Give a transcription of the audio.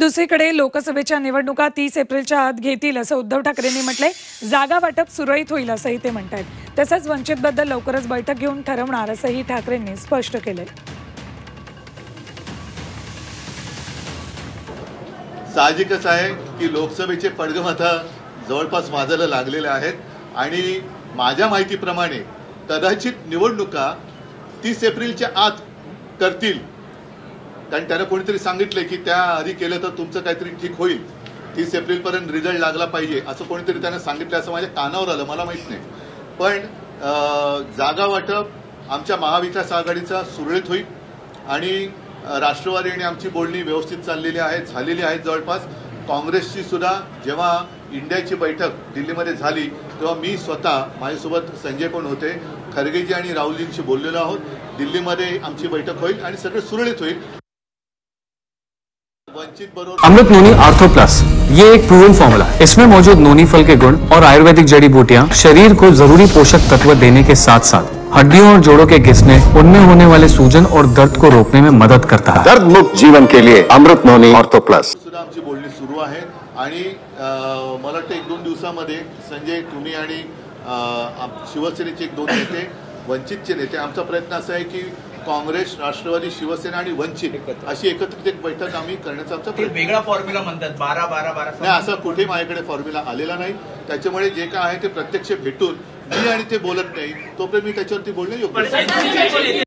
दुसरीकडे लोकसभेच्या निवडणुका 30 एप्रिलच्या आत घेतील असं उद्धव ठाकरेंनी म्हटलंय। जागा वाटप सुरळीत होईल असंही ते म्हणतात। तसंच वंचितबद्दल लवकरच बैठक घेऊन ठरवणार असंही ठाकरेंनी स्पष्ट केलंय। साहजिकच आहे की लोकसभेचे पडघम आता जवळपास वाजायला लागलेले आहेत आणि माझ्या माहितीप्रमाणे कदाचित निवडणुका 30 एप्रिलच्या आत करतील, कारण त्यानं कोणीतरी सांगितले की त्या आधी केलं तर तुमचं काहीतरी ठीक होईल, 30 एप्रिलपर्यंत रिझल्ट लागला पाहिजे असं कोणीतरी त्यानं सांगितलं असं माझ्या कानावर आलं, मला माहित नाही। पण जागा वाटप आमच्या महाविकास आघाडीचा सुरळीत होईल आणि राष्ट्रवादी आणि आमची बोलणी व्यवस्थित चाललेली आहेत, झालेली आहेत। जवळपास काँग्रेसची सुद्धा जेव्हा इंडियाची बैठक दिल्लीमध्ये झाली तेव्हा मी स्वतः माझ्यासोबत संजय पण होते, खरगेजी आणि राहुलजींशी बोललेलो आहोत। दिल्लीमध्ये आमची बैठक होईल आणि सगळं सुरळीत होईल। अमृत नोनी आर्थो प्लस ये एक प्रूवन फॉर्मूला है। इसमें मौजूद नोनी फल के गुण और आयुर्वेदिक जड़ी बूटियां शरीर को जरूरी पोषक तत्व देने के साथ साथ हड्डियों और जोड़ों के घिसने, उनमें होने वाले सूजन और दर्द को रोकने में मदद करता है। दर्द मुक्त जीवन के लिए अमृत नोनी आर्थो प्लस। सुद्धा आमची बोलणी सुरू आहे आणि मला वाटतं 1-2 दिवसामध्ये संजय, तुम्ही आणि शिवसेनेचे 1-2 नेते, वंचितचे नेते, आमचा प्रयत्न असा आहे की काँग्रेस, राष्ट्रवादी, शिवसेना आणि वंचित अशी एकत्रित एक बैठक आम्ही करण्याचा आमचा प्रयत्न। वेगळा फॉर्म्युला म्हणतात 12-12-12 नाही, असं कुठे माझ्याकडे फॉर्म्युला आलेला नाही। त्याच्यामुळे जे काय आहे ते प्रत्यक्ष भेटून मी आणि ते बोलत नाही तोपर्यंत मी त्याच्यावरती बोलणे योग्य